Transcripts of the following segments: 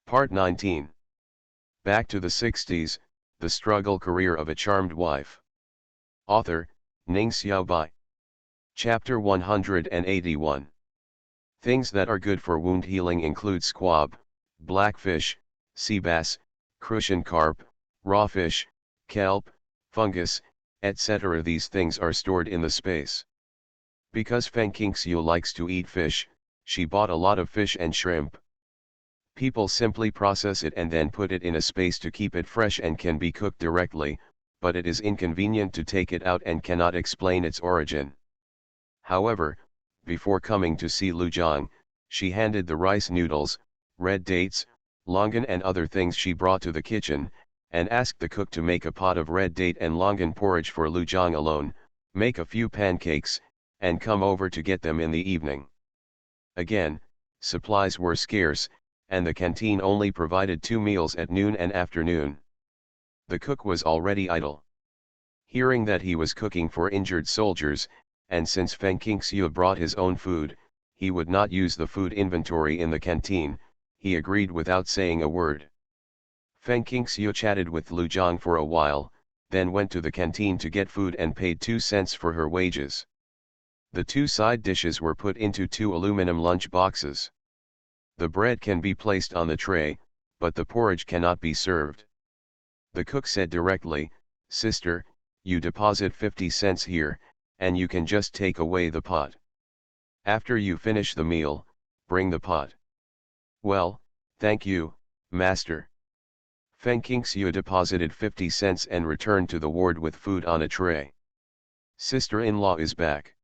Part 19. Back to the 60s, The Struggle Career of a Charmed Wife. Author, Ning Xiaobai. Chapter 181. Things that are good for wound healing include squab, blackfish, sea bass, crucian carp, raw fish, kelp, fungus, etc. These things are stored in the space. Because Feng Qingxiu likes to eat fish, she bought a lot of fish and shrimp. People simply process it and then put it in a space to keep it fresh and can be cooked directly, but it is inconvenient to take it out and cannot explain its origin. However, before coming to see Lu Zhang, she handed the rice noodles, red dates, longan and other things she brought to the kitchen, and asked the cook to make a pot of red date and longan porridge for Lu Zhang alone, make a few pancakes, and come over to get them in the evening. Again, supplies were scarce, and the canteen only provided 2 meals at noon and afternoon. The cook was already idle. Hearing that he was cooking for injured soldiers, and since Feng Qingxiu brought his own food, he would not use the food inventory in the canteen, he agreed without saying a word. Feng Qingxiu chatted with Lu Zhang for a while, then went to the canteen to get food and paid 2 cents for her wages. The 2 side dishes were put into 2 aluminum lunch boxes. The bread can be placed on the tray, but the porridge cannot be served. The cook said directly, "Sister, you deposit 50 cents here, and you can just take away the pot. After you finish the meal, bring the pot." "Well, thank you, master." Feng Qingxiu deposited 50 cents and returned to the ward with food on a tray. "Sister-in-law is back.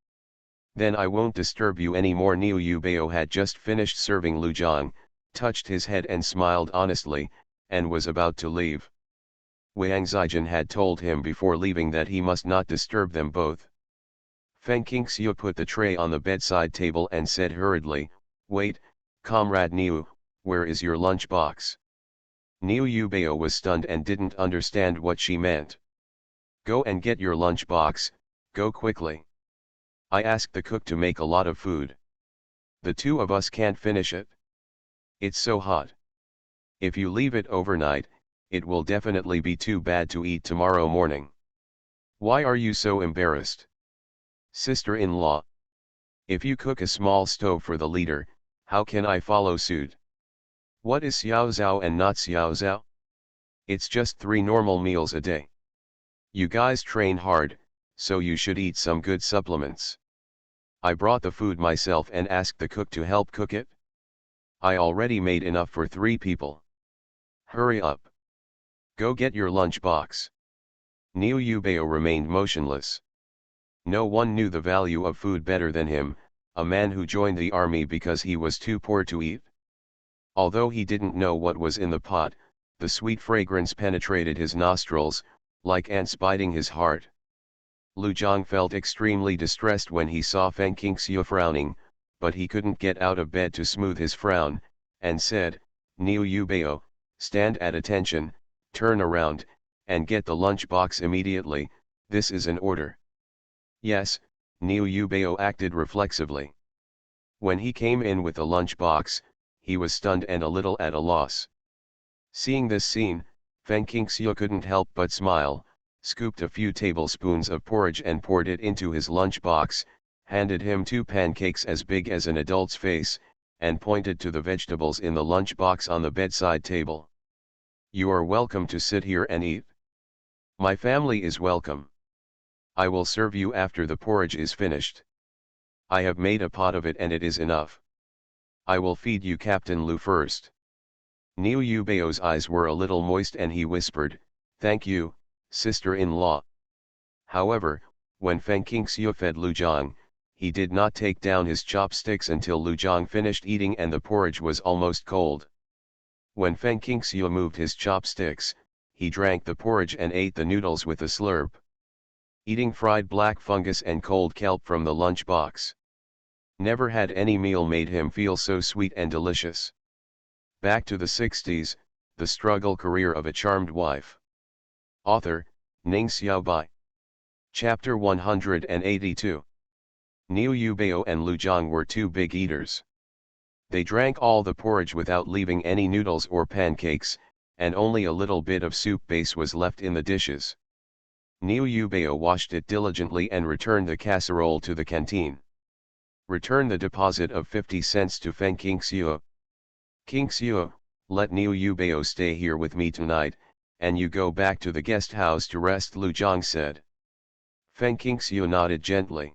Then I won't disturb you anymore." Niu Yubao had just finished serving Lu Zhang, touched his head and smiled honestly, and was about to leave. Wang Zijin had told him before leaving that he must not disturb them both. Feng Qingxiu put the tray on the bedside table and said hurriedly, "Wait, Comrade Niu, where is your lunch box?" Niu Yubao was stunned and didn't understand what she meant. "Go and get your lunch box, go quickly. I asked the cook to make a lot of food. The 2 of us can't finish it. It's so hot. If you leave it overnight, it will definitely be too bad to eat tomorrow morning. Why are you so embarrassed? Sister-in-law. If you cook a small stove for the leader, how can I follow suit? What is xiaozao and not xiaozao? It's just 3 normal meals a day. You guys train hard, so you should eat some good supplements. I brought the food myself and asked the cook to help cook it. I already made enough for 3 people. Hurry up. Go get your lunch box." Niu Yubao remained motionless. No one knew the value of food better than him, a man who joined the army because he was too poor to eat. Although he didn't know what was in the pot, the sweet fragrance penetrated his nostrils, like ants biting his heart. Lu Zhang felt extremely distressed when he saw Feng Qingxiu frowning, but he couldn't get out of bed to smooth his frown, and said, "Niu Yubao, stand at attention, turn around, and get the lunch box immediately, this is an order." "Yes," Niu Yubao acted reflexively. When he came in with the lunch box, he was stunned and a little at a loss. Seeing this scene, Feng Qingxiu couldn't help but smile, scooped a few tablespoons of porridge and poured it into his lunch box, handed him 2 pancakes as big as an adult's face, and pointed to the vegetables in the lunch box on the bedside table. "You are welcome to sit here and eat. My family is welcome. I will serve you after the porridge is finished. I have made a pot of it and it is enough. I will feed you Captain Lu first." Niu Yubao's eyes were a little moist and he whispered, "Thank you, sister-in-law." However, when Feng Qingxiu fed Lu Zhang, he did not take down his chopsticks until Lu Zhang finished eating and the porridge was almost cold. When Feng Qingxiu moved his chopsticks, he drank the porridge and ate the noodles with a slurp. Eating fried black fungus and cold kelp from the lunch box. Never had any meal made him feel so sweet and delicious. Back to the 60s, The Struggle Career of a Charmed Wife. Author, Ning Xiaobai. Chapter 182. Niu Yubao and Lu Zhang were 2 big eaters. They drank all the porridge without leaving any noodles or pancakes, and only a little bit of soup base was left in the dishes. Niu Yubeo washed it diligently and returned the casserole to the canteen. Return the deposit of 50 cents to Feng Qingxiu. Qingxiu, let Niu Yubeo stay here with me tonight, and you go back to the guest house to rest, Lu Zhang said. Feng Qingxiu nodded gently.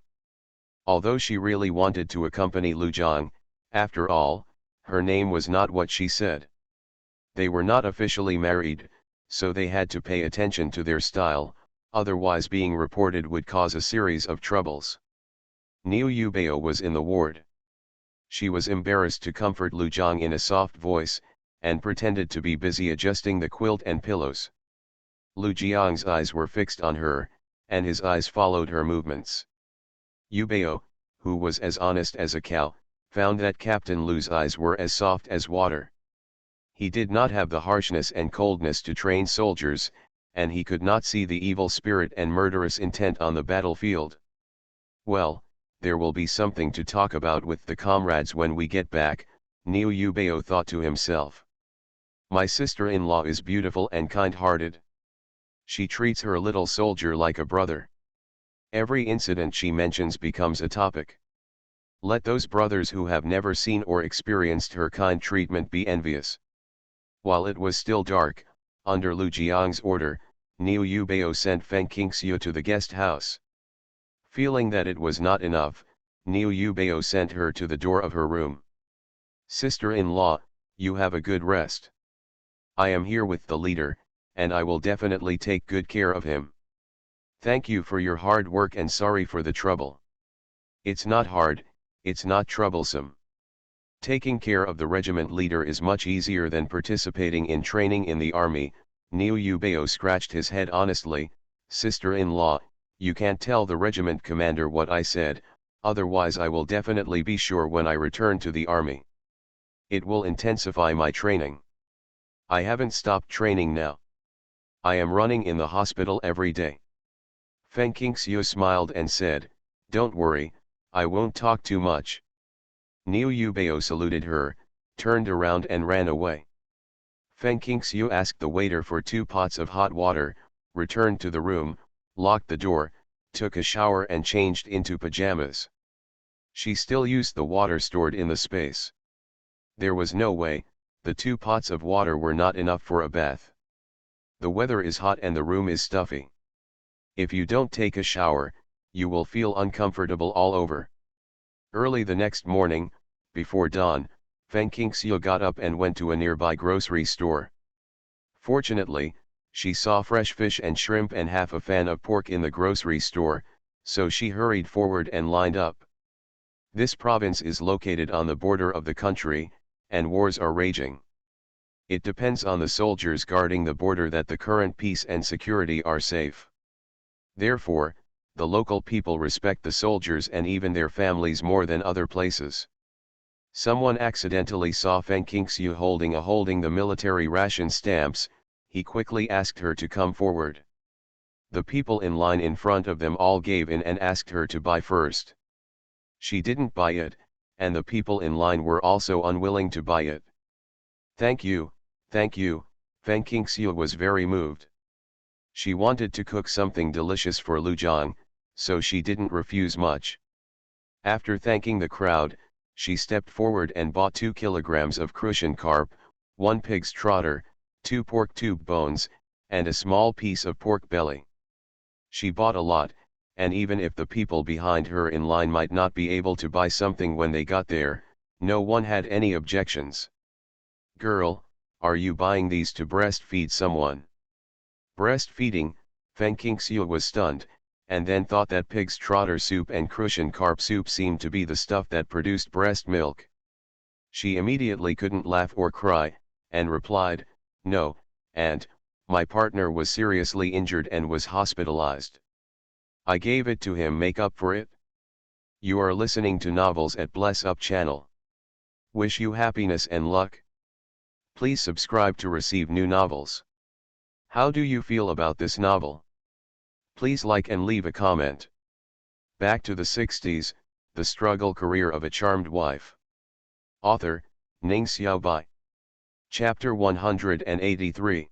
Although she really wanted to accompany Lu Zhang, after all, her name was not what she said. They were not officially married, so they had to pay attention to their style, otherwise being reported would cause a series of troubles. Niu Yubeo was in the ward. She was embarrassed to comfort Lu Zhang in a soft voice, and pretended to be busy adjusting the quilt and pillows. Lu Jiang's eyes were fixed on her, and his eyes followed her movements. Yubeo, who was as honest as a cow, found that Captain Lu's eyes were as soft as water. He did not have the harshness and coldness to train soldiers, and he could not see the evil spirit and murderous intent on the battlefield. Well, there will be something to talk about with the comrades when we get back, Niu Yubeo thought to himself. My sister-in-law is beautiful and kind-hearted. She treats her little soldier like a brother. Every incident she mentions becomes a topic. Let those brothers who have never seen or experienced her kind treatment be envious. While it was still dark, under Lu Jiang's order, Niu Yubeo sent Feng Qingxiu to the guest house. Feeling that it was not enough, Niu Yubeo sent her to the door of her room. Sister-in-law, you have a good rest. I am here with the leader, and I will definitely take good care of him. Thank you for your hard work and sorry for the trouble. It's not hard, it's not troublesome. Taking care of the regiment leader is much easier than participating in training in the army. Niu Yubeo scratched his head honestly. Sister-in-law, you can't tell the regiment commander what I said, otherwise I will definitely be sure when I return to the army. It will intensify my training. I haven't stopped training now. I am running in the hospital every day. Feng Qingxiu smiled and said, don't worry, I won't talk too much. Niu Yubeo saluted her, turned around and ran away. Feng Qingxiu asked the waiter for 2 pots of hot water, returned to the room, locked the door, took a shower and changed into pajamas. She still used the water stored in the space. There was no way, the 2 pots of water were not enough for a bath. The weather is hot and the room is stuffy. If you don't take a shower, you will feel uncomfortable all over. Early the next morning, before dawn, Feng Qingxiu got up and went to a nearby grocery store. Fortunately, she saw fresh fish and shrimp and half a fan of pork in the grocery store, so she hurried forward and lined up. This province is located on the border of the country, and wars are raging. It depends on the soldiers guarding the border that the current peace and security are safe. Therefore, the local people respect the soldiers and even their families more than other places. Someone accidentally saw Feng Qingxiu holding the military ration stamps. He quickly asked her to come forward. The people in line in front of them all gave in and asked her to buy first. She didn't buy it, and the people in line were also unwilling to buy it. Thank you, Feng Qingxiu was very moved. She wanted to cook something delicious for Lu Zhang, so she didn't refuse much. After thanking the crowd, she stepped forward and bought 2 kilograms of crucian carp, 1 pig's trotter, 2 pork tube bones, and a small piece of pork belly. She bought a lot, and even if the people behind her in line might not be able to buy something when they got there, no one had any objections. Girl, are you buying these to breastfeed someone? Breastfeeding, Feng Qingxiu was stunned, and then thought that pig's trotter soup and crucian carp soup seemed to be the stuff that produced breast milk. She immediately couldn't laugh or cry, and replied, no, Aunt, my partner was seriously injured and was hospitalized. I gave it to him make up for it. You are listening to Novels at Bless Up channel. Wish you happiness and luck. Please subscribe to receive new novels. How do you feel about this novel? Please like and leave a comment. Back to the 60s, the struggle career of a charmed wife. Author, Ning Xiao Bai. Chapter 183.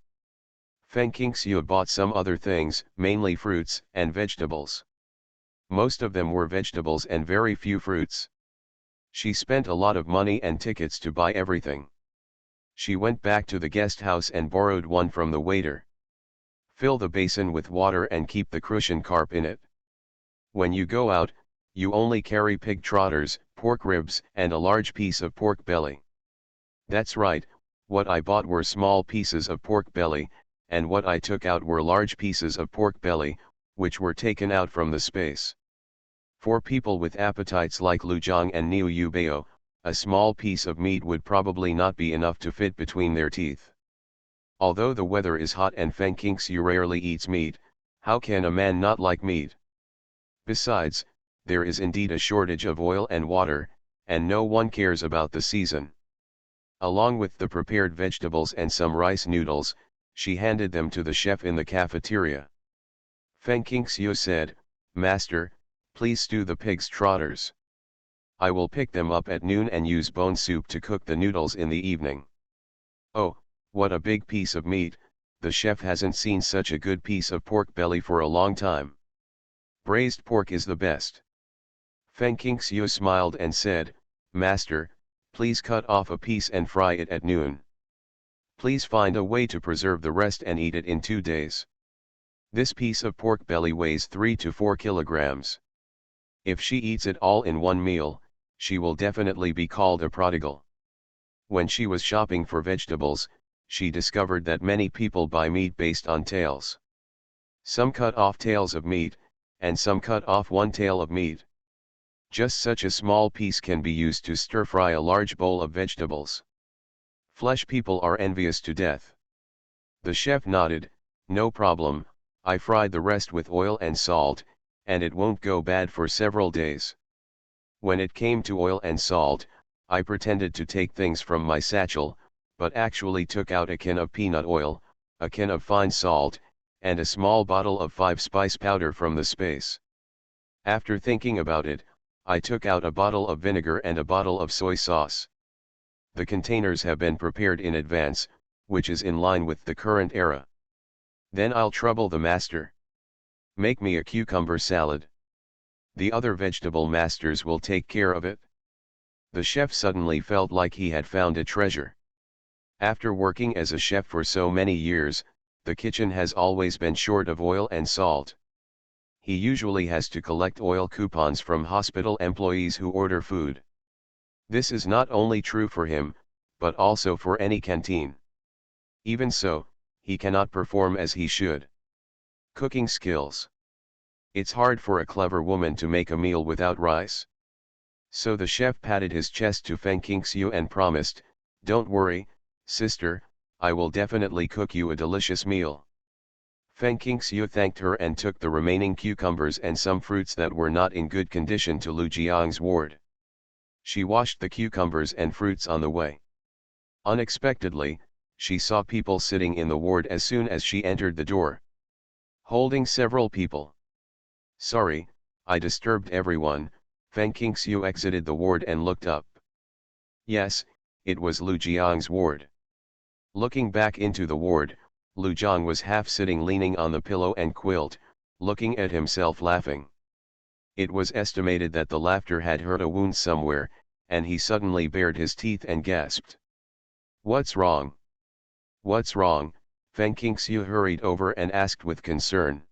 Feng Qingxiu bought some other things, mainly fruits and vegetables. Most of them were vegetables and very few fruits. She spent a lot of money and tickets to buy everything. She went back to the guest house and borrowed one from the waiter. Fill the basin with water and keep the crucian carp in it. When you go out, you only carry pig trotters, pork ribs, and a large piece of pork belly. That's right, what I bought were small pieces of pork belly, and what I took out were large pieces of pork belly, which were taken out from the space. For people with appetites like Lu Jiang and Niu Yubao, a small piece of meat would probably not be enough to fit between their teeth. Although the weather is hot and Feng Qingxiu rarely eats meat, how can a man not like meat? Besides, there is indeed a shortage of oil and water, and no one cares about the season. Along with the prepared vegetables and some rice noodles, she handed them to the chef in the cafeteria. Feng Qingxiu said, "Master, please stew the pig's trotters. I will pick them up at noon and use bone soup to cook the noodles in the evening." Oh, what a big piece of meat, the chef hasn't seen such a good piece of pork belly for a long time. Braised pork is the best. Feng Qingxiu smiled and said, "Master, please cut off a piece and fry it at noon. Please find a way to preserve the rest and eat it in 2 days. This piece of pork belly weighs 3 to 4 kilograms. If she eats it all in one meal, she will definitely be called a prodigal." When she was shopping for vegetables, she discovered that many people buy meat based on tails. Some cut off tails of meat, and some cut off one tail of meat. Just such a small piece can be used to stir-fry a large bowl of vegetables. Flesh people are envious to death. The chef nodded, "No problem, I fried the rest with oil and salt, and it won't go bad for several days." When it came to oil and salt, I pretended to take things from my satchel, but actually took out a can of peanut oil, a can of fine salt, and a small bottle of 5-spice powder from the space. After thinking about it, I took out a bottle of vinegar and a bottle of soy sauce. The containers have been prepared in advance, which is in line with the current era. Then I'll trouble the master. Make me a cucumber salad. The other vegetable masters will take care of it. The chef suddenly felt like he had found a treasure. After working as a chef for so many years, the kitchen has always been short of oil and salt. He usually has to collect oil coupons from hospital employees who order food. This is not only true for him, but also for any canteen. Even so, he cannot perform as he should. Cooking skills. It's hard for a clever woman to make a meal without rice. So the chef patted his chest to Feng Qingxiu and promised, "Don't worry, sister, I will definitely cook you a delicious meal." Feng Qingxiu thanked her and took the remaining cucumbers and some fruits that were not in good condition to Lu Jiang's ward. She washed the cucumbers and fruits on the way. Unexpectedly, she saw people sitting in the ward as soon as she entered the door. Holding several people. "Sorry, I disturbed everyone." Feng Qingxiu exited the ward and looked up. Yes, it was Lu Jiang's ward. Looking back into the ward, Lu Jiang was half sitting leaning on the pillow and quilt, looking at himself laughing. It was estimated that the laughter had hurt a wound somewhere, and he suddenly bared his teeth and gasped. "What's wrong? What's wrong?" Feng Qingxiu hurried over and asked with concern.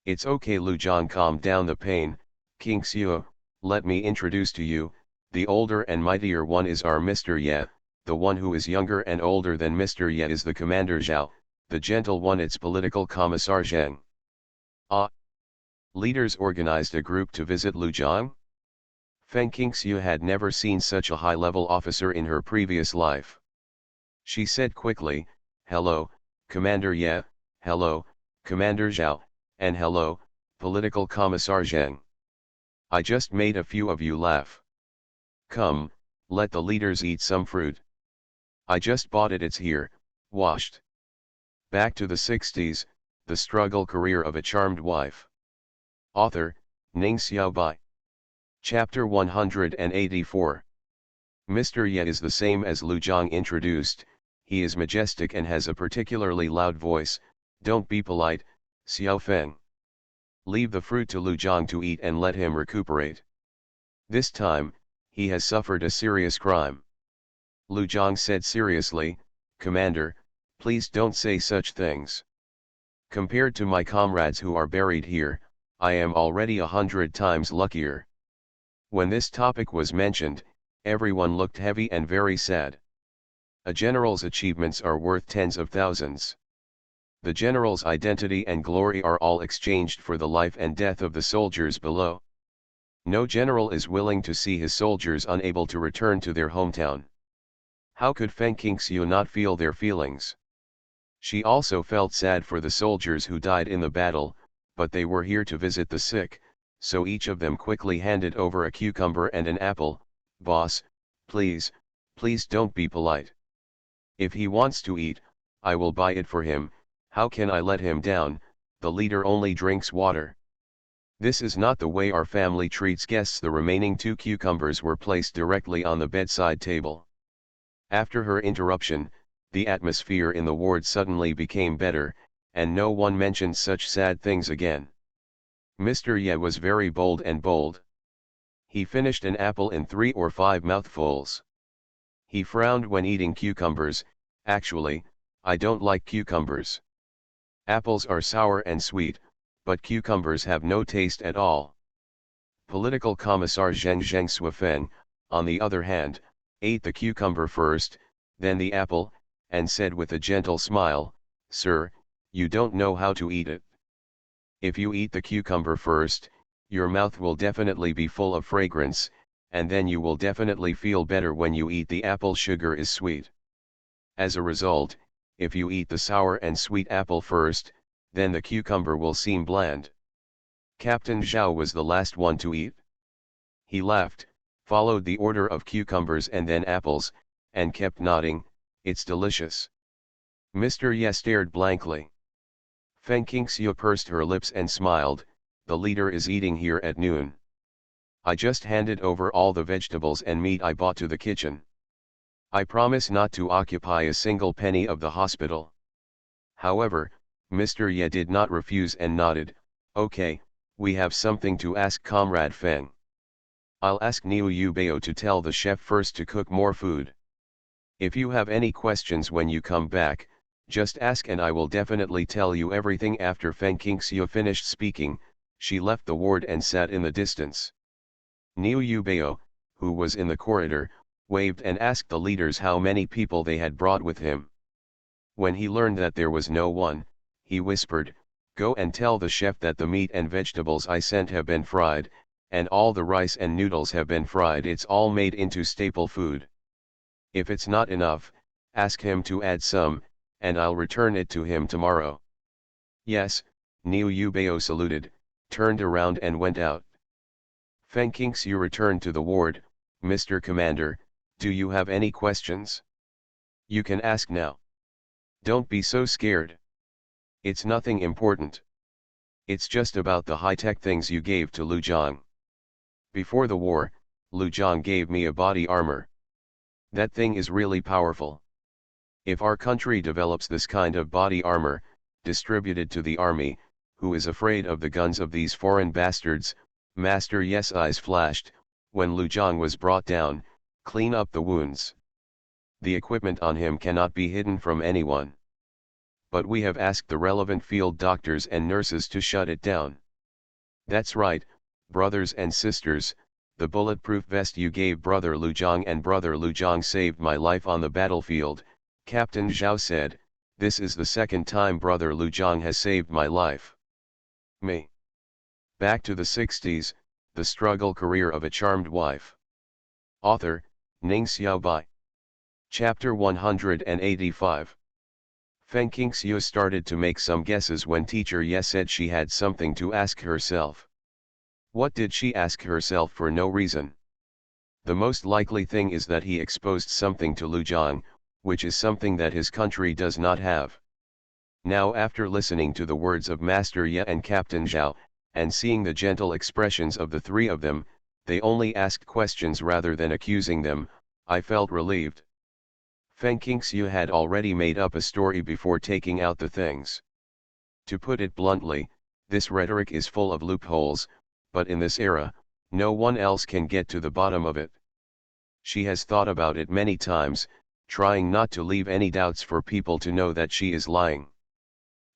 "It's okay." Lu Jiang calmed down the pain. "Qingxiu, let me introduce to you, the older and mightier one is our Mr. Ye, the one who is younger and older than Mr. Ye is the Commander Zhao, the gentle one it's Political Commissar Zheng." Ah! Leaders organized a group to visit Lu Jiang? Feng Qingxiu had never seen such a high-level officer in her previous life. She said quickly, "Hello, Commander Ye, hello, Commander Zhao, and hello, Political Commissar Zheng. I just made a few of you laugh. Come, let the leaders eat some fruit. I just bought it, it's here, washed." Back to the 60s, the struggle career of a charmed wife. Author, Ning Xiaobai. Chapter 184. Mr. Ye is the same as Lu Zhang introduced, he is majestic and has a particularly loud voice. Don't be polite, Xiao Feng. Leave the fruit to Lu Zhang to eat and let him recuperate. This time, he has suffered a serious crime. Lu Zhang said seriously, Commander, please don't say such things. Compared to my comrades who are buried here, I am already 100 times luckier. When this topic was mentioned, everyone looked heavy and very sad. A general's achievements are worth tens of thousands. The general's identity and glory are all exchanged for the life and death of the soldiers below. No general is willing to see his soldiers unable to return to their hometown. How could Feng Qingxiu not feel their feelings? She also felt sad for the soldiers who died in the battle, but they were here to visit the sick, so each of them quickly handed over a cucumber and an apple. Boss, please don't be polite. If he wants to eat, I will buy it for him. How can I let him down? The leader only drinks water. This is not the way our family treats guests. The remaining 2 cucumbers were placed directly on the bedside table. After her interruption, the atmosphere in the ward suddenly became better, and no one mentioned such sad things again. Mr. Ye was very bold. He finished an apple in 3 or 5 mouthfuls. He frowned when eating cucumbers. Actually, I don't like cucumbers. Apples are sour and sweet, but cucumbers have no taste at all. Political Commissar Zheng Suifeng, on the other hand, ate the cucumber first, then the apple, and said with a gentle smile, Sir, you don't know how to eat it. If you eat the cucumber first, your mouth will definitely be full of fragrance, and then you will definitely feel better when you eat the apple. Sugar is sweet. As a result, if you eat the sour and sweet apple first, then the cucumber will seem bland. Captain Zhao was the last one to eat. He laughed, followed the order of cucumbers and then apples, and kept nodding, it's delicious. Mr. Ye stared blankly. Feng Qingxiu pursed her lips and smiled, the leader is eating here at noon. I just handed over all the vegetables and meat I bought to the kitchen. I promise not to occupy a single penny of the hospital. However, Mr. Ye did not refuse and nodded, okay, we have something to ask Comrade Feng. I'll ask Niu Yubeo to tell the chef first to cook more food. If you have any questions when you come back, just ask and I will definitely tell you everything. After Feng Qingxiu finished speaking, she left the ward and sat in the distance. Niu Yubeo, who was in the corridor, waved and asked the leaders how many people they had brought with him. When he learned that there was no one, he whispered, go and tell the chef that the meat and vegetables I sent have been fried, and all the rice and noodles have been fried. It's all made into staple food. If it's not enough, ask him to add some, and I'll return it to him tomorrow. Yes, Niu Yubeo saluted, turned around and went out. Feng Qingxiu returned to the ward. Mr. Commander, do you have any questions? You can ask now. Don't be so scared. It's nothing important. It's just about the high-tech things you gave to Lu Zhang. Before the war, Lu Zhang gave me a body armor. That thing is really powerful. If our country develops this kind of body armor, distributed to the army, who is afraid of the guns of these foreign bastards? Master Ye's eyes flashed. When Lu Zhang was brought down, clean up the wounds. The equipment on him cannot be hidden from anyone. But we have asked the relevant field doctors and nurses to shut it down. That's right, brothers and sisters, the bulletproof vest you gave Brother Lu Zhang and Brother Lu Zhang saved my life on the battlefield, Captain Zhao said. This is the second time Brother Lu Zhang has saved my life. Me. Back to the 60s, the struggle career of a charmed wife. Author, Ning Xiaobai. Chapter 185. Feng Qingxiu started to make some guesses when Teacher Ye said she had something to ask herself. What did she ask herself for no reason? The most likely thing is that he exposed something to Lu Zhang, which is something that his country does not have. Now after listening to the words of Master Ye and Captain Zhao, and seeing the gentle expressions of the three of them, they only asked questions rather than accusing them. I felt relieved. Feng Qingxiu had already made up a story before taking out the things. To put it bluntly, this rhetoric is full of loopholes, but in this era, no one else can get to the bottom of it. She has thought about it many times, trying not to leave any doubts for people to know that she is lying.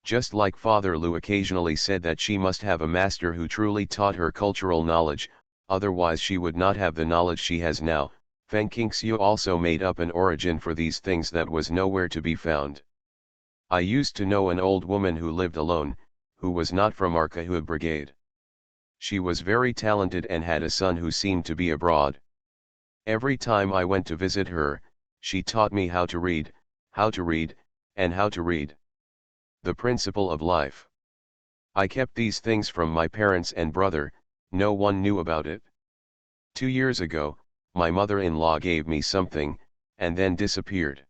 Just like Father Lu occasionally said that she must have a master who truly taught her cultural knowledge, otherwise she would not have the knowledge she has now. Feng Qingxiu also made up an origin for these things that was nowhere to be found. I used to know an old woman who lived alone, who was not from our Kahua brigade. She was very talented and had a son who seemed to be abroad. Every time I went to visit her, she taught me how to read, and how to read. The principle of life. I kept these things from my parents and brother, no one knew about it. 2 years ago, my mother-in-law gave me something, and then disappeared.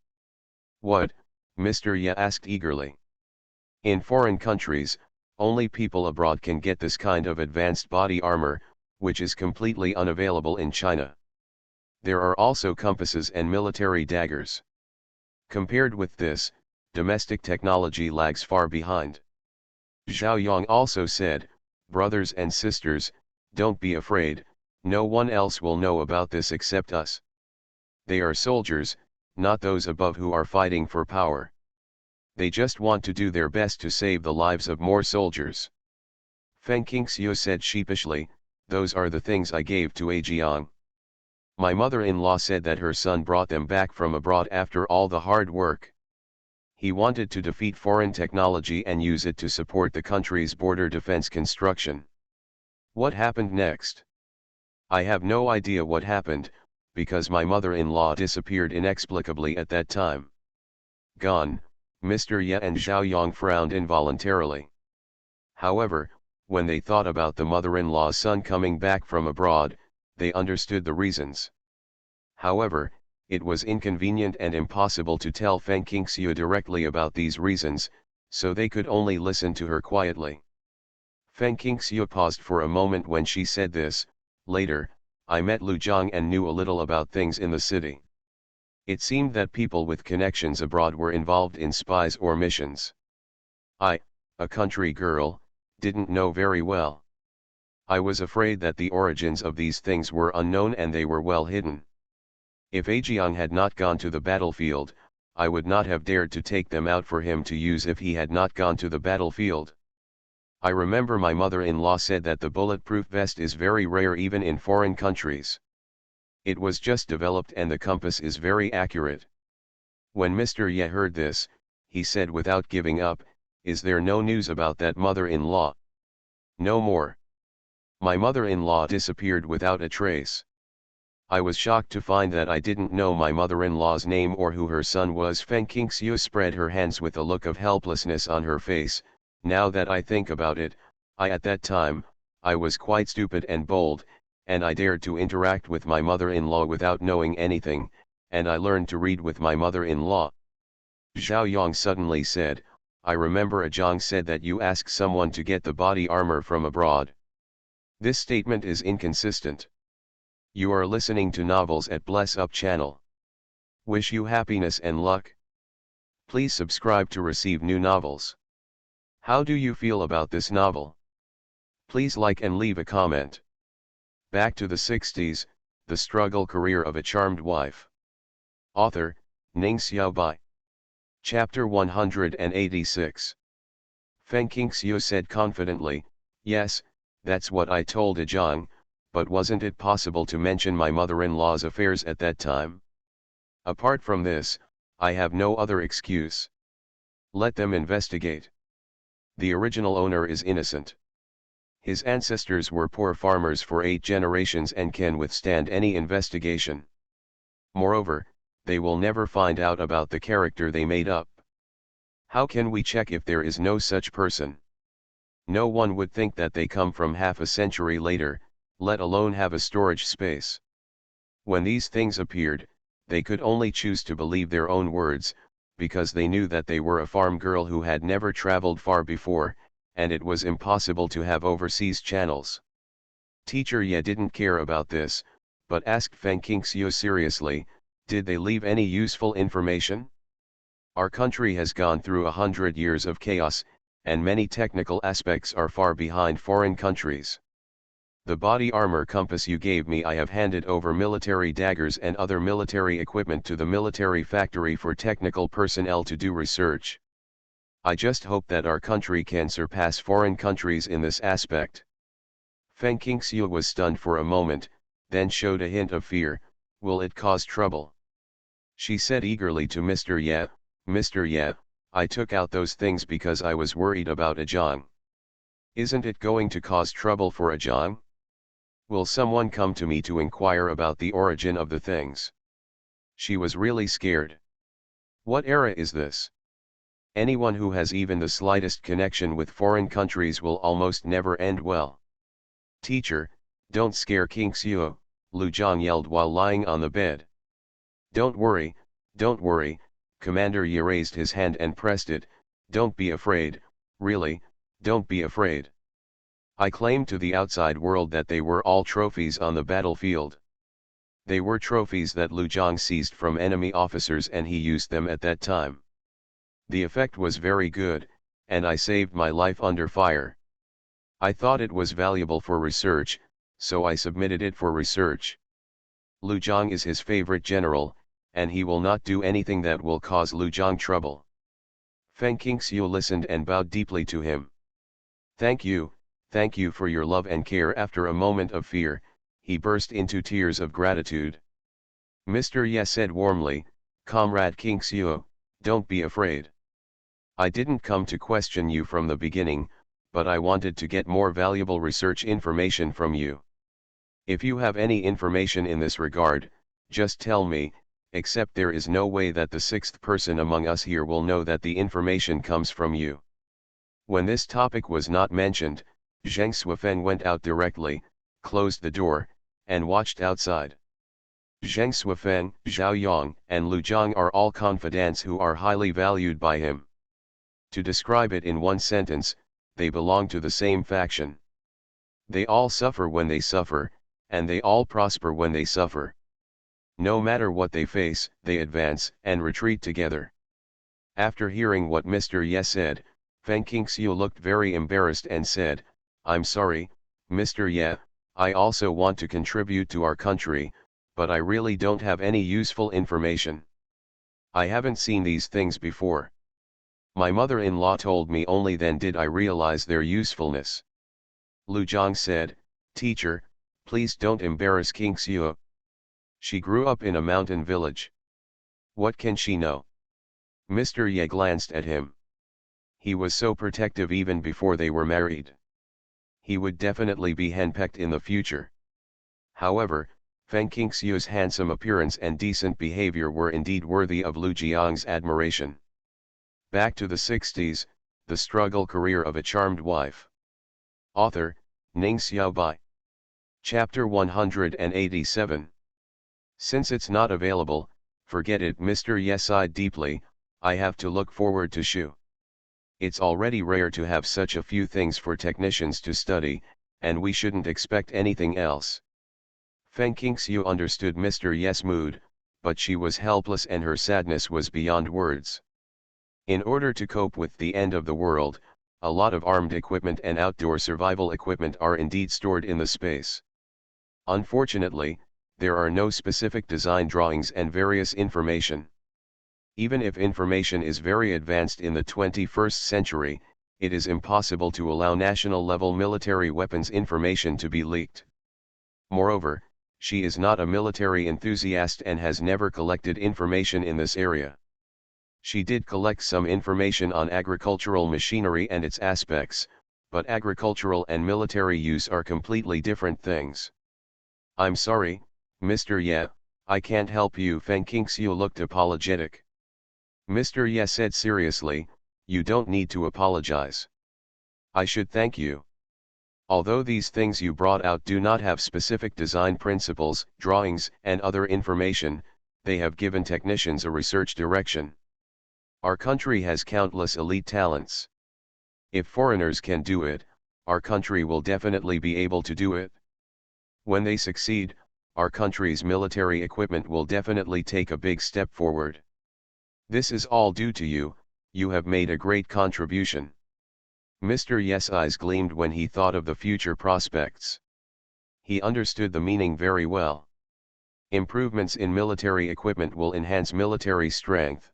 What? Mr. Ye asked eagerly. In foreign countries, only people abroad can get this kind of advanced body armor, which is completely unavailable in China. There are also compasses and military daggers. Compared with this, domestic technology lags far behind. Zhao Yang also said, brothers and sisters, don't be afraid, no one else will know about this except us. They are soldiers, not those above who are fighting for power. They just want to do their best to save the lives of more soldiers. Feng Qingxiu said sheepishly, those are the things I gave to Ajiang. My mother-in-law said that her son brought them back from abroad after all the hard work. He wanted to defeat foreign technology and use it to support the country's border defense construction. What happened next? I have no idea what happened, because my mother-in-law disappeared inexplicably at that time. Gone, Mr. Ye and Zhao Yang frowned involuntarily. However, when they thought about the mother-in-law's son coming back from abroad, they understood the reasons. However, it was inconvenient and impossible to tell Feng Qingxiu directly about these reasons, so they could only listen to her quietly. Feng Qingxiu paused for a moment when she said this. Later, I met Lu Zhang and knew a little about things in the city. It seemed that people with connections abroad were involved in spies or missions. I, a country girl, didn't know very well. I was afraid that the origins of these things were unknown and they were well hidden. If Ajiang had not gone to the battlefield, I would not have dared to take them out for him to use if he had not gone to the battlefield. I remember my mother-in-law said that the bulletproof vest is very rare even in foreign countries. It was just developed and the compass is very accurate. When Mr. Ye heard this, he said without giving up, is there no news about that mother-in-law? No more. My mother-in-law disappeared without a trace. I was shocked to find that I didn't know my mother-in-law's name or who her son was. Feng Qingxiu spread her hands with a look of helplessness on her face. Now that I think about it, at that time, I was quite stupid and bold, and I dared to interact with my mother-in-law without knowing anything, and I learned to read with my mother-in-law. Zhao Yang suddenly said, I remember Zhang said that you asked someone to get the body armor from abroad. This statement is inconsistent. You are listening to novels at Bless Up channel. Wish you happiness and luck. Please subscribe to receive new novels. How do you feel about this novel? Please like and leave a comment. Back to the 60s, the struggle career of a charmed wife. Author, Ning Xiaobai. Chapter 186. Feng Qingxiu said confidently, yes, that's what I told Zhang, but wasn't it possible to mention my mother-in-law's affairs at that time? Apart from this, I have no other excuse. Let them investigate. The original owner is innocent. His ancestors were poor farmers for 8 generations and can withstand any investigation. Moreover, they will never find out about the character they made up. How can we check if there is no such person? No one would think that they come from half a century later, let alone have a storage space. When these things appeared, they could only choose to believe their own words, because they knew that they were a farm girl who had never traveled far before, and it was impossible to have overseas channels. Teacher Ye didn't care about this, but asked Feng Qingxiu seriously, Did they leave any useful information? Our country has gone through 100 years of chaos, and many technical aspects are far behind foreign countries. The body armor compass you gave me, I have handed over military daggers and other military equipment to the military factory for technical personnel to do research. I just hope that our country can surpass foreign countries in this aspect. Feng Qingxiu was stunned for a moment, then showed a hint of fear. Will it cause trouble? She said eagerly to Mr. Ye, Mr. Ye, I took out those things because I was worried about Ajong. Isn't it going to cause trouble for Ajong? Will someone come to me to inquire about the origin of the things? She was really scared. What era is this? Anyone who has even the slightest connection with foreign countries will almost never end well. Teacher, don't scare Qingxiu, Lu Zhang yelled while lying on the bed. Don't worry, Commander Ye raised his hand and pressed it. Don't be afraid, really, don't be afraid. I claimed to the outside world that they were all trophies on the battlefield. They were trophies that Lu Zhang seized from enemy officers and he used them at that time. The effect was very good, and I saved my life under fire. I thought it was valuable for research, so I submitted it for research. Lu Zhang is his favorite general, and he will not do anything that will cause Lu Zhang trouble. Feng Qingxiu listened and bowed deeply to him. Thank you for your love and care. After a moment of fear, he burst into tears of gratitude. Mr. Ye said warmly, Comrade Qingxiu, don't be afraid. I didn't come to question you from the beginning, but I wanted to get more valuable research information from you. If you have any information in this regard, just tell me, except there is no way that the sixth person among us here will know that the information comes from you. When this topic was not mentioned, Zheng Suifeng went out directly, closed the door, and watched outside. Zheng Suifeng, Zhao Yang, and Lu Zhang are all confidants who are highly valued by him. To describe it in one sentence, they belong to the same faction. They all suffer when they suffer, and they all prosper when they suffer. No matter what they face, they advance and retreat together. After hearing what Mr. Ye said, Feng Qingxiu looked very embarrassed and said, I'm sorry, Mr. Ye, I also want to contribute to our country, but I really don't have any useful information. I haven't seen these things before. My mother-in-law told me, only then did I realize their usefulness. Lu Zhang said, Teacher, please don't embarrass Qingxiu. She grew up in a mountain village. What can she know? Mr. Ye glanced at him. He was so protective even before they were married. He would definitely be henpecked in the future. However, Feng Qingxiu's handsome appearance and decent behavior were indeed worthy of Lu Jiang's admiration. Back to the 60s, the struggle career of a charmed wife. Author, Ning Xiaobai. Chapter 187. Since it's not available, forget it. Mr. Ye sighed deeply, I have to look forward to Shu. It's already rare to have such a few things for technicians to study, and we shouldn't expect anything else. Feng Qingxiu understood Mr. Ye's mood, but she was helpless and her sadness was beyond words. In order to cope with the end of the world, a lot of armed equipment and outdoor survival equipment are indeed stored in the space. Unfortunately, there are no specific design drawings and various information. Even if information is very advanced in the 21st century, it is impossible to allow national-level military weapons information to be leaked. Moreover, she is not a military enthusiast and has never collected information in this area. She did collect some information on agricultural machinery and its aspects, but agricultural and military use are completely different things. I'm sorry, Mr. Ye, I can't help you. Feng Qingxiu looked apologetic. Mr. Ye said seriously, you don't need to apologize. I should thank you. Although these things you brought out do not have specific design principles, drawings, and other information, they have given technicians a research direction. Our country has countless elite talents. If foreigners can do it, our country will definitely be able to do it. When they succeed, our country's military equipment will definitely take a big step forward. This is all due to you, you have made a great contribution. Mr. Yes' eyes gleamed when he thought of the future prospects. He understood the meaning very well. Improvements in military equipment will enhance military strength.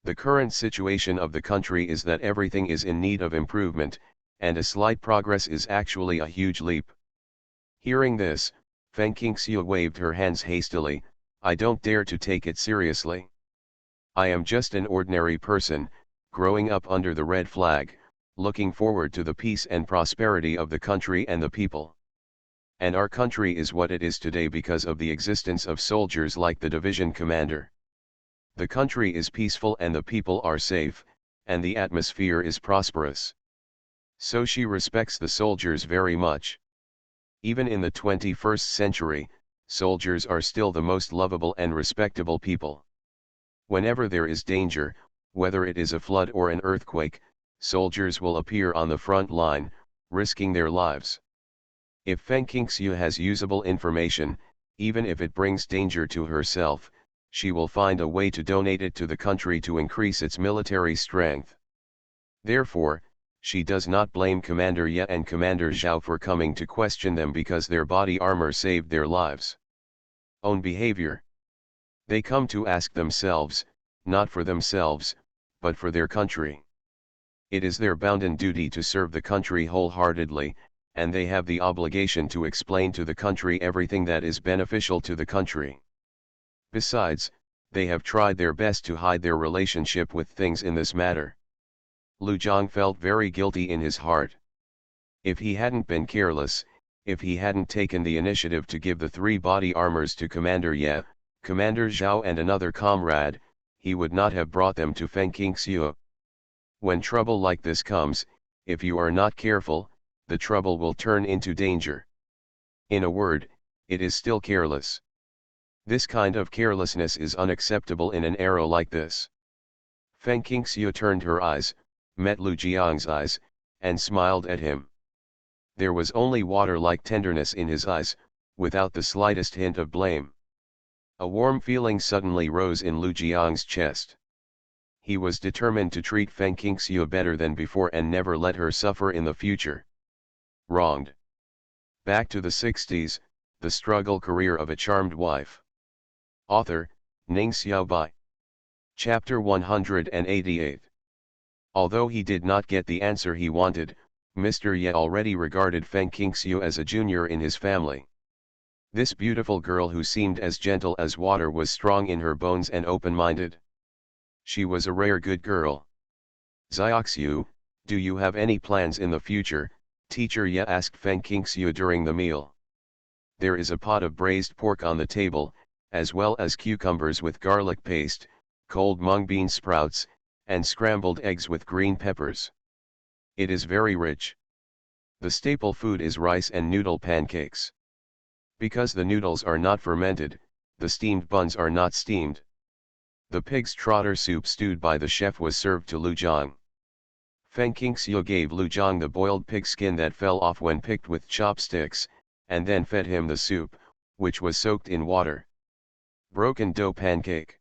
The current situation of the country is that everything is in need of improvement, and a slight progress is actually a huge leap. Hearing this, Feng Qingxiu waved her hands hastily. I don't dare to take it seriously. I am just an ordinary person, growing up under the red flag, looking forward to the peace and prosperity of the country and the people. And our country is what it is today because of the existence of soldiers like the division commander. The country is peaceful and the people are safe, and the atmosphere is prosperous. So she respects the soldiers very much. Even in the 21st century, soldiers are still the most lovable and respectable people. Whenever there is danger, whether it is a flood or an earthquake, soldiers will appear on the front line, risking their lives. If Feng Qingxiu has usable information, even if it brings danger to herself, she will find a way to donate it to the country to increase its military strength. Therefore, she does not blame Commander Ye and Commander Zhao for coming to question them because their body armor saved their lives. Own behavior. They come to ask themselves, not for themselves, but for their country. It is their bounden duty to serve the country wholeheartedly, and they have the obligation to explain to the country everything that is beneficial to the country. Besides, they have tried their best to hide their relationship with things in this matter. Lu Zhang felt very guilty in his heart. If he hadn't been careless, if he hadn't taken the initiative to give the 3 body armors to Commander Ye, Commander Zhao and another comrade, he would not have brought them to Feng Qingxiu. When trouble like this comes, if you are not careful, the trouble will turn into danger. In a word, it is still careless. This kind of carelessness is unacceptable in an era like this. Feng Qingxiu turned her eyes, met Lu Jiang's eyes, and smiled at him. There was only water-like tenderness in his eyes, without the slightest hint of blame. A warm feeling suddenly rose in Lu Jiang's chest. He was determined to treat Feng Qingxiu better than before and never let her suffer in the future. Wronged. Back to the 60s, the struggle career of a charmed wife. Author, Ning Xiaobai. Chapter 188. Although he did not get the answer he wanted, Mr. Ye already regarded Feng Qingxiu as a junior in his family. This beautiful girl who seemed as gentle as water was strong in her bones and open-minded. She was a rare good girl. Xiaoxiu, do you have any plans in the future? Teacher Ye asked Feng Qingxiu during the meal. There is a pot of braised pork on the table, as well as cucumbers with garlic paste, cold mung bean sprouts, and scrambled eggs with green peppers. It is very rich. The staple food is rice and noodle pancakes. Because the noodles are not fermented, the steamed buns are not steamed. The pig's trotter soup stewed by the chef was served to Lu Zhang. Feng Qingxiu gave Lu Zhang the boiled pig skin that fell off when picked with chopsticks, and then fed him the soup, which was soaked in water. Broken dough pancake.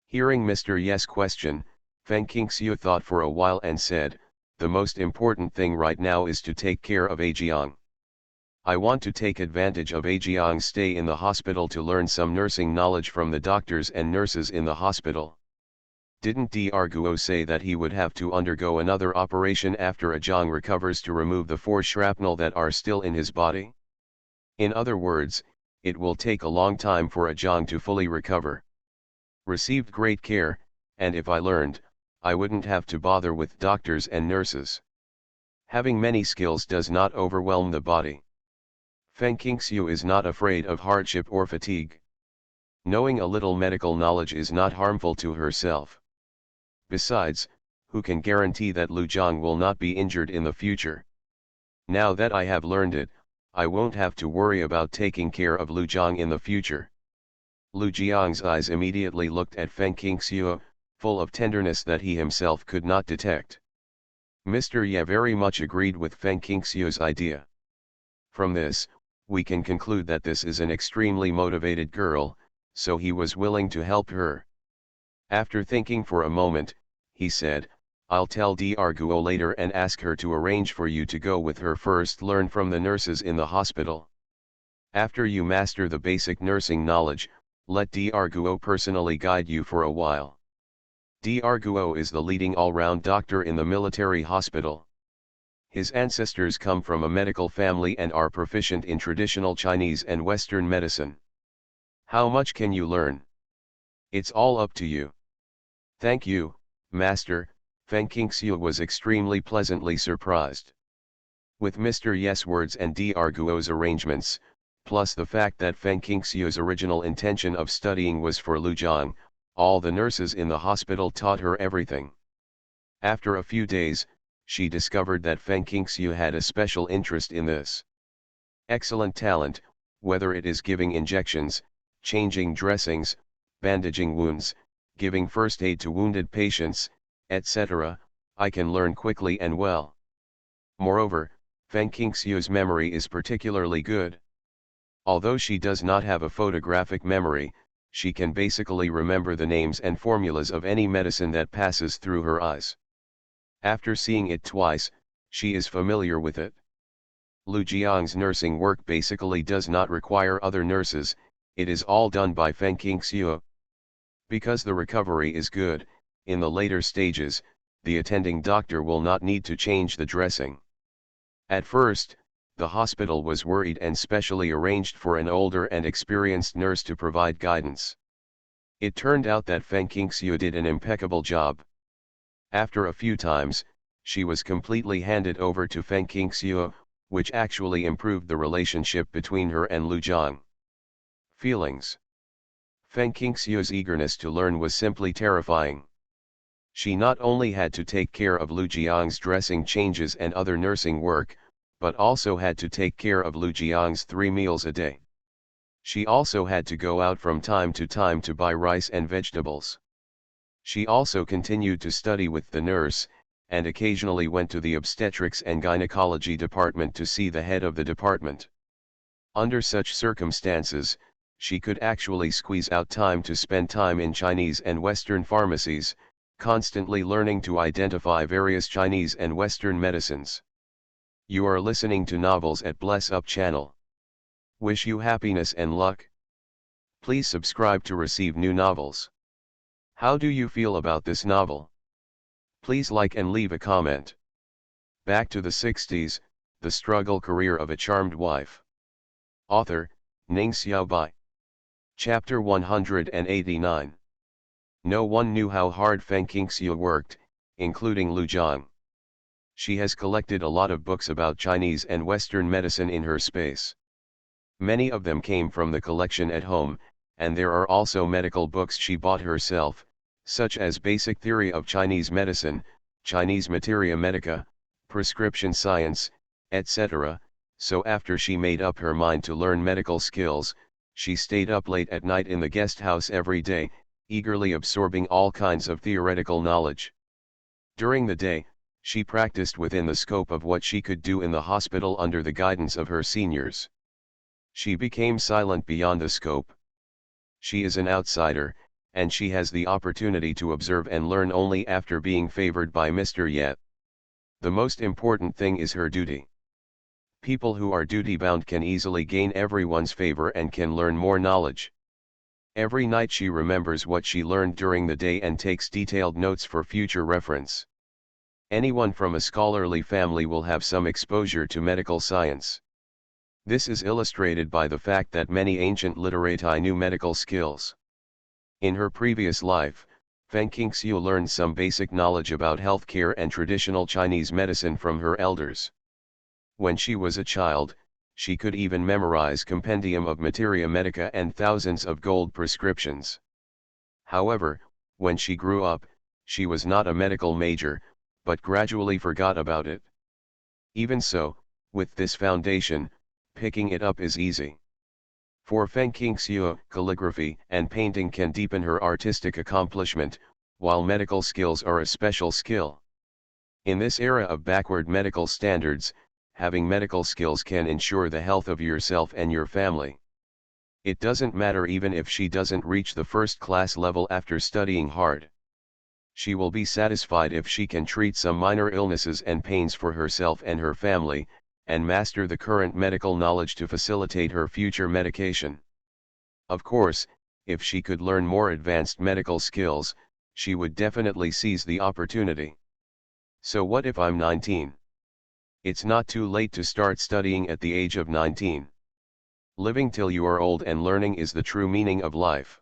Hearing Mr. Yes' question, Feng Qingxiu thought for a while and said, the most important thing right now is to take care of Ajiang. I want to take advantage of Ajiang's stay in the hospital to learn some nursing knowledge from the doctors and nurses in the hospital. Didn't Dr. Guo say that he would have to undergo another operation after Ajiang recovers to remove the 4 shrapnel that are still in his body? In other words, it will take a long time for Ajiang to fully recover. Received great care, and if I learned, I wouldn't have to bother with doctors and nurses. Having many skills does not overwhelm the body. Feng Qingxiu is not afraid of hardship or fatigue. Knowing a little medical knowledge is not harmful to herself. Besides, who can guarantee that Lu Zhang will not be injured in the future? Now that I have learned it, I won't have to worry about taking care of Lu Zhang in the future. Lu Jiang's eyes immediately looked at Feng Qingxiu, full of tenderness that he himself could not detect. Mr. Ye very much agreed with Feng Qingxiu's idea. From this, we can conclude that this is an extremely motivated girl, so he was willing to help her. After thinking for a moment, he said, "I'll tell D'Arguo later and ask her to arrange for you to go with her first. Learn from the nurses in the hospital. After you master the basic nursing knowledge, let D'Arguo personally guide you for a while." D'Arguo is the leading all-round doctor in the military hospital. His ancestors come from a medical family and are proficient in traditional Chinese and Western medicine. How much can you learn? It's all up to you. Thank you, Master. Feng Qingxiu was extremely pleasantly surprised. With Mr. Yes' words and D'Arguo's arrangements, plus the fact that Feng Qingxiu's original intention of studying was for Lu Jiang, all the nurses in the hospital taught her everything. After a few days, she discovered that Feng Qingxiu had a special interest in this. Excellent talent, whether it is giving injections, changing dressings, bandaging wounds, giving first aid to wounded patients, etc., I can learn quickly and well. Moreover, Feng Qingxiu's memory is particularly good. Although she does not have a photographic memory, she can basically remember the names and formulas of any medicine that passes through her eyes. After seeing it twice, she is familiar with it. Lu Jiang's nursing work basically does not require other nurses, it is all done by Feng Qingxiu. Because the recovery is good, in the later stages, the attending doctor will not need to change the dressing. At first, the hospital was worried and specially arranged for an older and experienced nurse to provide guidance. It turned out that Feng Qingxiu did an impeccable job. After a few times, she was completely handed over to Feng Qingxiu, which actually improved the relationship between her and Lu Jiang. Feelings. Feng Qingxiu's eagerness to learn was simply terrifying. She not only had to take care of Lu Jiang's dressing changes and other nursing work, but also had to take care of Lu Jiang's 3 meals a day. She also had to go out from time to buy rice and vegetables. She also continued to study with the nurse, and occasionally went to the obstetrics and gynecology department to see the head of the department. Under such circumstances, she could actually squeeze out time to spend time in Chinese and Western pharmacies, constantly learning to identify various Chinese and Western medicines. You are listening to Novels at Bless Up channel. Wish you happiness and luck. Please subscribe to receive new novels. How do you feel about this novel? Please like and leave a comment. Back to the 60s, The Struggle Career of a Charmed Wife. Author, Ning Xiaobai. Chapter 189. No one knew how hard Feng Qingxiu worked, including Lu Jiang. She has collected a lot of books about Chinese and Western medicine in her space. Many of them came from the collection at home, and there are also medical books she bought herself, such as Basic Theory of Chinese Medicine, Chinese Materia Medica, Prescription Science, etc. So after she made up her mind to learn medical skills, she stayed up late at night in the guest house every day, eagerly absorbing all kinds of theoretical knowledge. During the day, she practiced within the scope of what she could do in the hospital under the guidance of her seniors. She became silent beyond the scope. She is an outsider, and she has the opportunity to observe and learn only after being favored by Mr. Yet. The most important thing is her duty. People who are duty-bound can easily gain everyone's favor and can learn more knowledge. Every night she remembers what she learned during the day and takes detailed notes for future reference. Anyone from a scholarly family will have some exposure to medical science. This is illustrated by the fact that many ancient literati knew medical skills. In her previous life, Feng Qingxiu learned some basic knowledge about healthcare and traditional Chinese medicine from her elders. When she was a child, she could even memorize compendium of materia medica and thousands of gold prescriptions. However, when she grew up, she was not a medical major, but gradually forgot about it. Even so, with this foundation, picking it up is easy. For Feng Qingxiu, calligraphy and painting can deepen her artistic accomplishment, while medical skills are a special skill. In this era of backward medical standards, having medical skills can ensure the health of yourself and your family. It doesn't matter even if she doesn't reach the first-class level after studying hard. She will be satisfied if she can treat some minor illnesses and pains for herself and her family, and master the current medical knowledge to facilitate her future medication. Of course, if she could learn more advanced medical skills, she would definitely seize the opportunity. So what if I'm 19? It's not too late to start studying at the age of 19. Living till you are old and learning is the true meaning of life.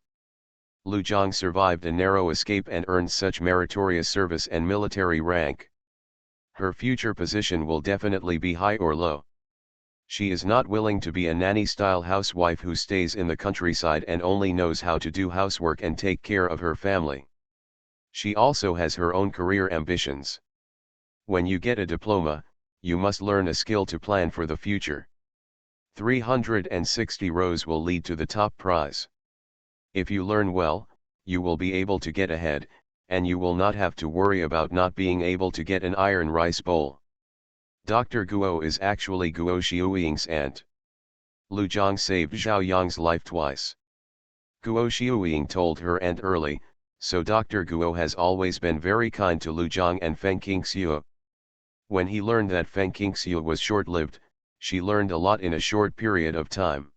Lu Jiang survived a narrow escape and earned such meritorious service and military rank. Her future position will definitely be high or low. She is not willing to be a nanny-style housewife who stays in the countryside and only knows how to do housework and take care of her family. She also has her own career ambitions. When you get a diploma, you must learn a skill to plan for the future. 360 rows will lead to the top prize. If you learn well, you will be able to get ahead, and you will not have to worry about not being able to get an iron rice bowl. Dr. Guo is actually Guo Xiuying's aunt. Lu Jiang saved Zhao Yang's life twice. Guo Xiuying told her aunt early, so Dr. Guo has always been very kind to Lu Jiang and Feng Qingxiu. When he learned that Feng Qingxiu was short-lived, she learned a lot in a short period of time.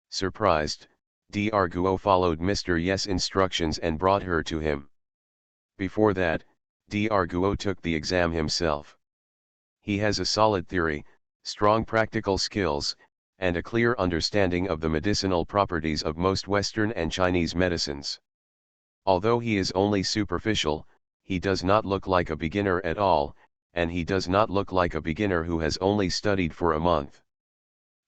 Surprised, Dr. Guo followed Mr. Yes' instructions and brought her to him. Before that, Dr. Guo took the exam himself. He has a solid theory, strong practical skills, and a clear understanding of the medicinal properties of most Western and Chinese medicines. Although he is only superficial, he does not look like a beginner at all, and he does not look like a beginner who has only studied for a month.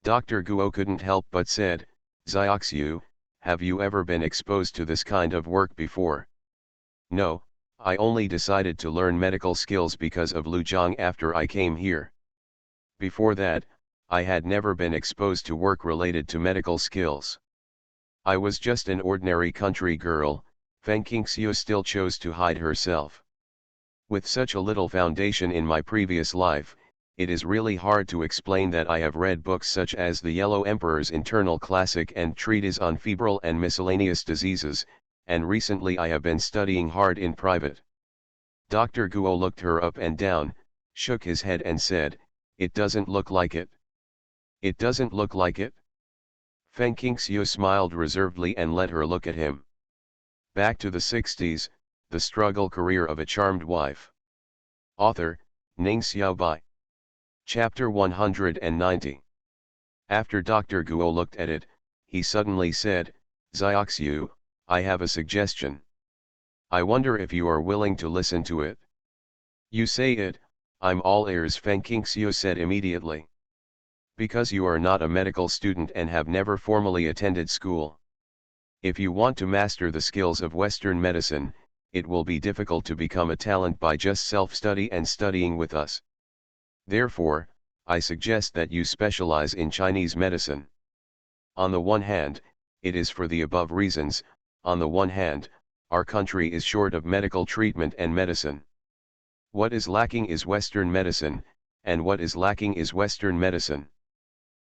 Dr. Guo couldn't help but said, "Xiaoxiu, have you ever been exposed to this kind of work before?" "No, I only decided to learn medical skills because of Lu Jiang after I came here. Before that, I had never been exposed to work related to medical skills. I was just an ordinary country girl." Feng Qingxiu still chose to hide herself. "With such a little foundation in my previous life, it is really hard to explain that I have read books such as The Yellow Emperor's Internal Classic and Treatise on Febrile and Miscellaneous Diseases, and recently I have been studying hard in private." Dr. Guo looked her up and down, shook his head and said, "It doesn't look like it." "It doesn't look like it?" Feng Qingxiu smiled reservedly and let her look at him. Back to the 60s, The Struggle Career of a Charmed Wife. Author, Ning Xiaobai. Chapter 190. After Dr. Guo looked at it, he suddenly said, "Xiaoxiu, I have a suggestion. I wonder if you are willing to listen to it." "You say it, I'm all ears," Feng Qingxiu said immediately. "Because you are not a medical student and have never formally attended school. If you want to master the skills of Western medicine, it will be difficult to become a talent by just self-study and studying with us. Therefore, I suggest that you specialize in Chinese medicine. On the one hand, it is for the above reasons. On the one hand, our country is short of medical treatment and medicine. What is lacking is Western medicine, and what is lacking is Western medicine.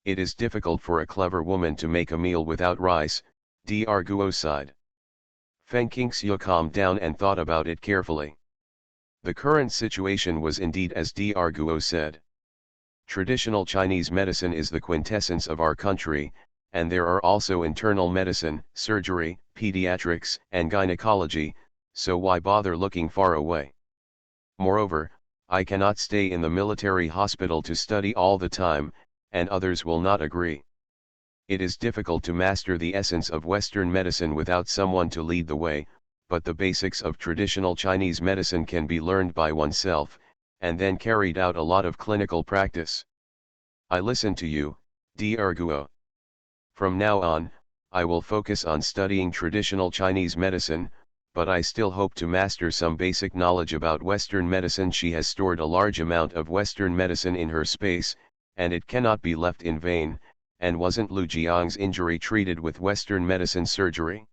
It is difficult for a clever woman to make a meal without rice." Dr. Guo sighed. Feng Qingxiu calmed down and thought about it carefully. The current situation was indeed as Dr. Guo said. Traditional Chinese medicine is the quintessence of our country, and there are also internal medicine, surgery, pediatrics, and gynecology, so why bother looking far away? Moreover, I cannot stay in the military hospital to study all the time, and others will not agree. It is difficult to master the essence of Western medicine without someone to lead the way, but the basics of traditional Chinese medicine can be learned by oneself, and then carried out a lot of clinical practice. I listen to you, Dr. Guo. From now on, I will focus on studying traditional Chinese medicine, but I still hope to master some basic knowledge about Western medicine. She has stored a large amount of Western medicine in her space, and it cannot be left in vain. And wasn't Lu Jiang's injury treated with Western medicine surgery?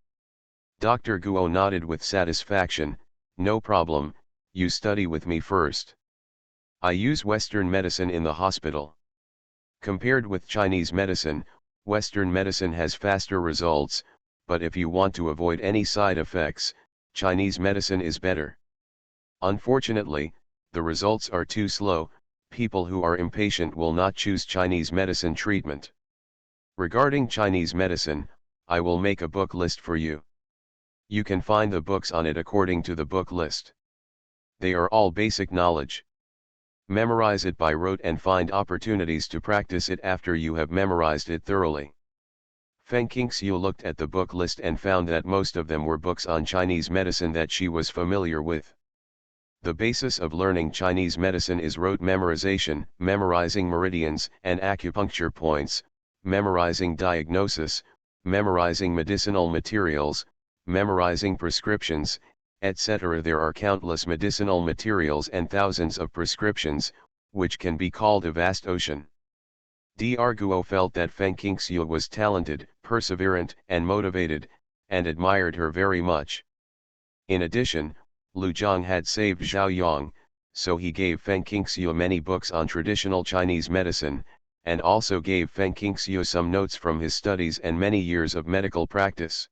Dr. Guo nodded with satisfaction. "No problem, you study with me first. I use Western medicine in the hospital. Compared with Chinese medicine, Western medicine has faster results, but if you want to avoid any side effects, Chinese medicine is better. Unfortunately, the results are too slow. People who are impatient will not choose Chinese medicine treatment. Regarding Chinese medicine, I will make a book list for you. You can find the books on it according to the book list. They are all basic knowledge. Memorize it by rote and find opportunities to practice it after you have memorized it thoroughly. Feng Qingxiu looked at the book list and found that most of them were books on Chinese medicine that she was familiar with. The basis of learning Chinese medicine is rote memorization, memorizing meridians and acupuncture points, memorizing diagnosis, memorizing medicinal materials, memorizing prescriptions, etc. There are countless medicinal materials and thousands of prescriptions, which can be called a vast ocean. Dr. Guo felt that Feng Qingxiu was talented, perseverant, and motivated, and admired her very much. In addition, Lu Zhang had saved Zhao Yang, so he gave Feng Qingxiu many books on traditional Chinese medicine, and also gave Feng Qingxiu some notes from his studies and many years of medical practice.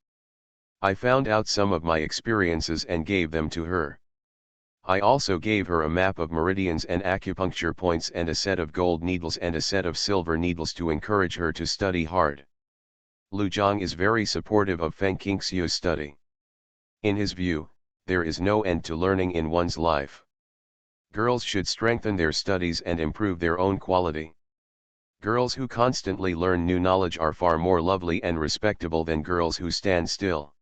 I found out some of my experiences and gave them to her. I also gave her a map of meridians and acupuncture points and a set of gold needles and a set of silver needles to encourage her to study hard. Lu Zhang is very supportive of Feng Qingxiu's study. In his view, there is no end to learning in one's life. Girls should strengthen their studies and improve their own quality. Girls who constantly learn new knowledge are far more lovely and respectable than girls who stand still.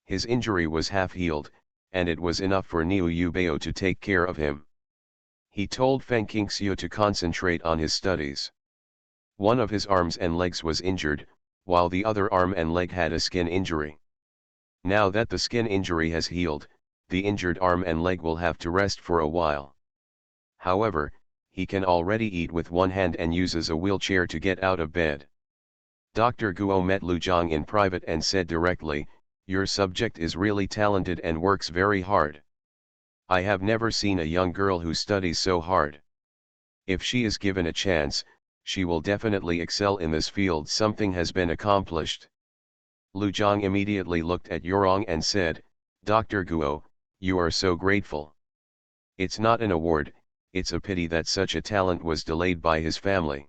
His injury was half healed, and it was enough for Niu Yubao to take care of him. He told Feng Qingxiu to concentrate on his studies. One of his arms and legs was injured, while the other arm and leg had a skin injury. Now that the skin injury has healed, the injured arm and leg will have to rest for a while. However, he can already eat with one hand and uses a wheelchair to get out of bed. Dr. Guo met Lu Zhang in private and said directly, "Your subject is really talented and works very hard. I have never seen a young girl who studies so hard. If she is given a chance, she will definitely excel in this field. Something has been accomplished." Lu Zhang immediately looked at Yurong and said, "Dr. Guo, you are so grateful. It's not an award, it's a pity that such a talent was delayed by his family."